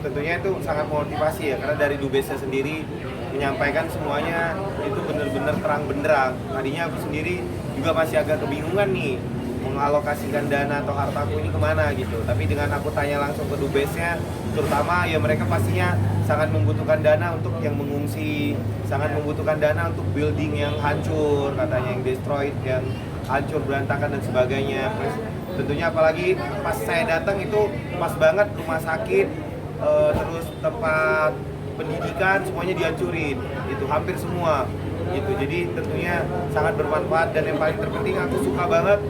tentunya itu sangat memotivasi ya, karena dari dubesnya sendiri menyampaikan semuanya itu benar-benar terang benderang. Tadinya aku sendiri juga masih agak kebingungan nih mengalokasikan dana atau hartaku ini kemana gitu. Tapi dengan aku tanya langsung ke dubesnya, terutama ya mereka pastinya sangat membutuhkan dana untuk yang mengungsi, sangat membutuhkan dana untuk building yang hancur, katanya yang destroyed, yang hancur berantakan dan sebagainya. Terus tentunya apalagi pas saya datang itu pas banget rumah sakit, terus tempat pendidikan semuanya dihancurin, itu hampir semua gitu. Jadi tentunya sangat bermanfaat, dan yang paling terpenting aku suka banget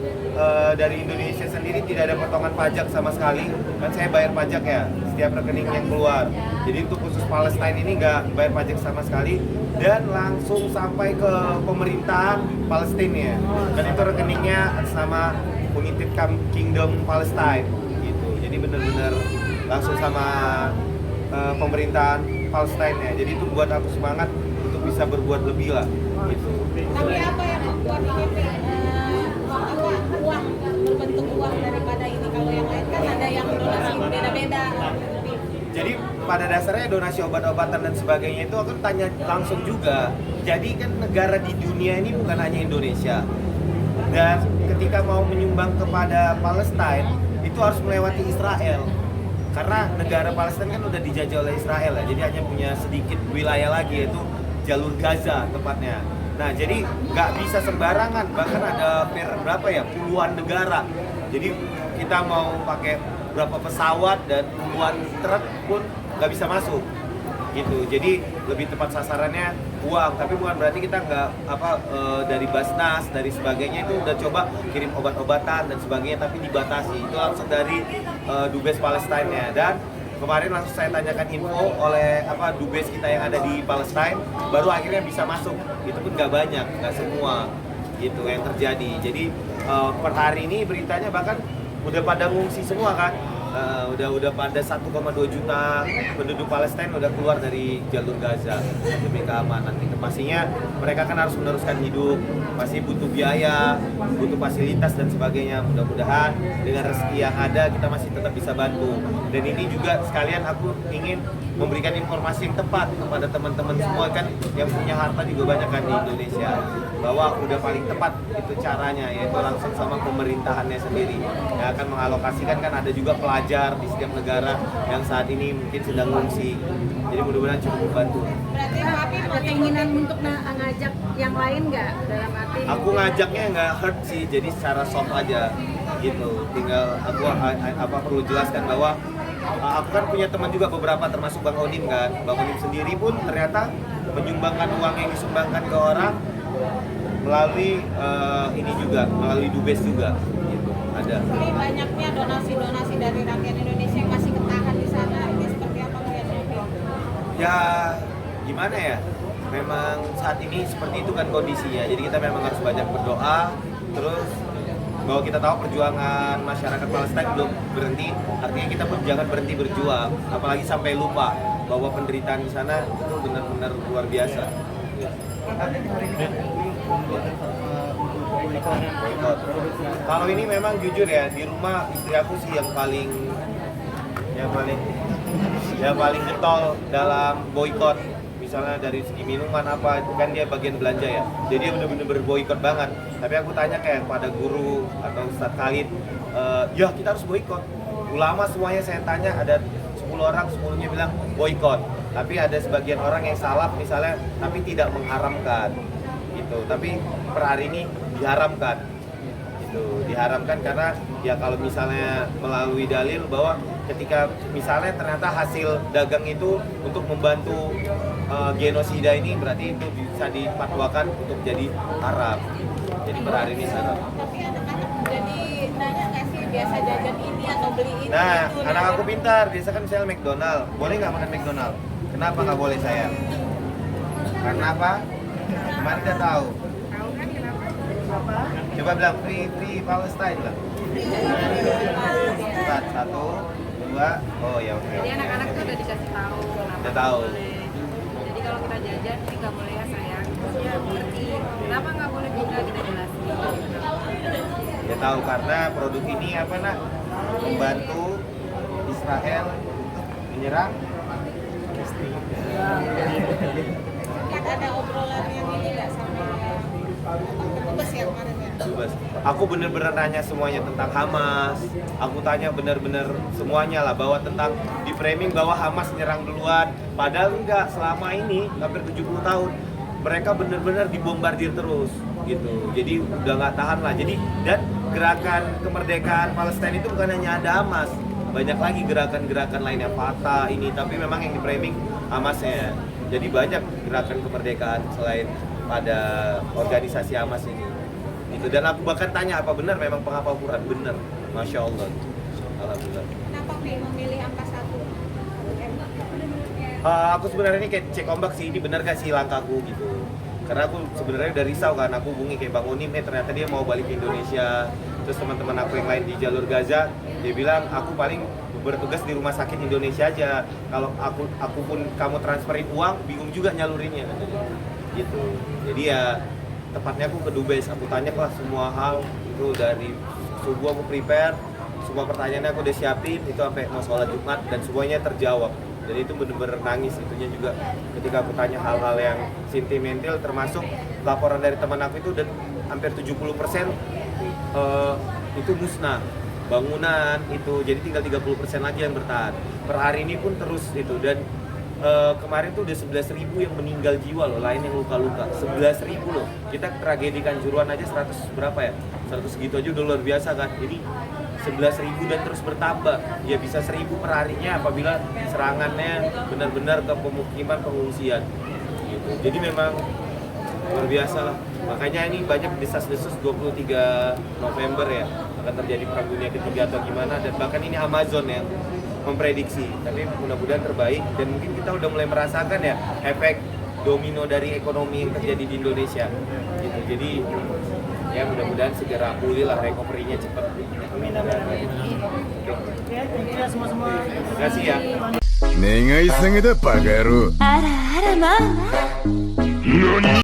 dari Indonesia sendiri tidak ada potongan pajak sama sekali. Kan saya bayar pajak ya setiap rekening yang keluar. Jadi untuk khusus Palestine ini nggak bayar pajak sama sekali, dan langsung sampai ke pemerintahan Palestina ya. Dan itu rekeningnya sama United Kingdom Palestine gitu. Jadi benar-benar langsung sama pemerintahan Palestina ya. Jadi itu buat aku semangat untuk bisa berbuat lebih lah gitu. Tapi apa yang membuat ini uang berbentuk uang daripada ini? Kalau yang lain kan ada yang donasi beda-beda. Jadi pada dasarnya donasi obat-obatan dan sebagainya itu aku tanya langsung juga. Jadi kan negara di dunia ini bukan hanya Indonesia. Dan ketika mau menyumbang kepada Palestina itu harus melewati Israel. Karena negara Palestina kan udah dijajah oleh Israel ya. Jadi hanya punya sedikit wilayah lagi, yaitu jalur Gaza tepatnya. Nah, jadi nggak bisa sembarangan, bahkan ada berapa ya, puluhan negara. Jadi kita mau pakai berapa pesawat dan puluhan truk pun nggak bisa masuk gitu. Jadi lebih tepat sasarannya uang, tapi bukan berarti kita nggak dari Basnas, dari sebagainya itu udah coba kirim obat-obatan dan sebagainya, tapi dibatasi. Itu langsung dari Dubes Palestina. Dan kemarin langsung saya tanyakan info oleh Dubes kita yang ada di Palestina, baru akhirnya bisa masuk. Itu pun nggak banyak, nggak semua gitu yang terjadi. Jadi per hari ini beritanya bahkan udah pada ngungsi semua kan. Udah pada 1,2 juta penduduk Palestina udah keluar dari jalur Gaza demi keamanan. Itu pastinya mereka kan harus meneruskan hidup, pasti butuh biaya, butuh fasilitas dan sebagainya. Mudah-mudahan dengan rezeki yang ada kita masih tetap bisa bantu. Dan ini juga sekalian aku ingin memberikan informasi yang tepat kepada teman-teman semua kan yang punya harta juga banyak kan di Indonesia, bahwa udah paling tepat itu caranya, yaitu langsung sama pemerintahannya sendiri yang akan mengalokasikan. Kan ada juga pelajar di setiap negara yang saat ini mungkin sedang ngungsi, jadi mudah-mudahan cukup membantu. Berarti Papi Ada keinginan untuk ngajak yang lain nggak dalam arti? Aku ngajaknya nggak hard sih, jadi secara soft aja gitu. Tinggal aku perlu jelaskan bahwa aku kan punya teman juga beberapa, termasuk Bang Onim kan. Bang Onim sendiri pun ternyata menyumbangkan uang yang disumbangkan ke orang melalui ini juga, melalui Dubes juga gitu. Ada. Ini banyaknya donasi-donasi dari rakyat Indonesia yang masih ketahan di sana. Ini seperti apa melihatnya? Ya gimana ya, memang saat ini seperti itu kan kondisinya. Jadi kita memang harus banyak berdoa, terus bahwa kita tahu perjuangan masyarakat Palestina belum berhenti, artinya kita pun jangan berhenti berjuang, apalagi sampai lupa bahwa penderitaan di sana itu benar-benar luar biasa. Boykot. Kalau ini memang jujur ya, di rumah istri aku sih yang paling getol dalam boykot. Misalnya dari segi minuman apa, kan dia bagian belanja ya, jadi dia bener-bener berboykot banget. Tapi aku tanya kayak pada guru atau Ustadz Khalid, ya kita harus boykot. Ulama semuanya saya tanya, ada 10 orang, 10-nya bilang boykot. Tapi ada sebagian orang yang salah misalnya, tapi tidak mengharamkan gitu. Tapi per hari ini diharamkan gitu, diharamkan karena ya kalau misalnya melalui dalil bahwa ketika misalnya ternyata hasil dagang itu untuk membantu genosida ini, berarti itu bisa dipatwakan untuk jadi haram. Jadi per hari ini haram. Tapi anak-anak jadi nanya nggak sih biasa jajan ini atau beli ini? Nah, itu, anak aku pintar, biasa kan misalnya McDonald, boleh nggak makan McDonald? Kenapa nggak boleh saya? Karena apa? Kemarin kita tahu. Coba bilang free Palestine lah. Cepat, 1, 2, oh ya oke. Jadi anak-anak tuh udah dikasih tahu kenapa Udah tahu. nggak boleh. Jadi kalau kita jajan ini nggak boleh ya sayang. Terus dia ngerti kenapa nggak boleh juga kita jelasin. Dia tahu karena produk ini membantu Israel untuk menyerang. Kan ada obrolan yang ini nggak sama petugas ya kemarin ya? Bebas. Aku bener-bener nanya semuanya tentang Hamas. Aku tanya bener-bener semuanya lah, bahwa tentang di framing bahwa Hamas nyerang duluan. Padahal enggak, selama ini hampir 70 tahun mereka bener-bener dibombardir terus gitu. Jadi udah nggak tahan lah. Jadi dan gerakan kemerdekaan Palestina itu bukan hanya ada Hamas, banyak lagi gerakan-gerakan lainnya, Fatah ini, tapi memang yang di framing Hamasnya. Jadi banyak gerakan kemerdekaan selain pada organisasi Hamas ini. Gitu. Dan aku bahkan tanya apa benar memang penghafal Quran, benar, masya Allah, alhamdulillah. Kenapa memilih angka 1? Aku sebenarnya ini kayak cek ombak sih, ini benar gak sih langkahku gitu. Karena aku sebenarnya udah risau kan, aku hubungi kayak Bang Unim, ternyata dia mau balik ke Indonesia. Terus teman-teman aku yang lain di jalur Gaza, dia bilang aku paling bertugas di rumah sakit Indonesia aja. Kalau aku pun kamu transferin uang, bingung juga nyalurinnya gitu. Jadi ya tepatnya aku ke Dubes, aku tanya lah semua hal itu dari subuh aku prepare, semua pertanyaannya aku udah siapin, itu sampai mau sholat Jumat dan semuanya terjawab. Dan itu bener-bener nangis itunya juga ketika aku tanya hal-hal yang sentimental, termasuk laporan dari teman aku itu dan hampir 70% itu musnah bangunan itu, jadi tinggal 30% lagi yang bertahan. Per hari ini pun terus itu, dan kemarin tuh udah 11.000 yang meninggal jiwa loh, lain yang luka-luka. 11.000 loh. Kita tragedi Kanjuruhan aja 100 berapa ya? 100 segitu aja udah luar biasa kan. Ini 11.000 dan terus bertambah. Ya bisa 1.000 per harinya apabila serangannya benar-benar ke pemukiman pengungsian. Gitu. Jadi memang luar biasa lah. Makanya ini banyak desas-desus 23 November ya akan terjadi perang dunia ketiga atau gimana, dan bahkan ini Amazon yang memprediksi, tapi mudah-mudahan terbaik. Dan mungkin kita udah mulai merasakan ya efek domino dari ekonomi yang terjadi di Indonesia gitu. Jadi ya mudah-mudahan segera pulih lah, recovery-nya cepat. Amin. Ya, semua-semua. Terima kasih ya. 願い下げだバカ野郎。あらあらまあまあ。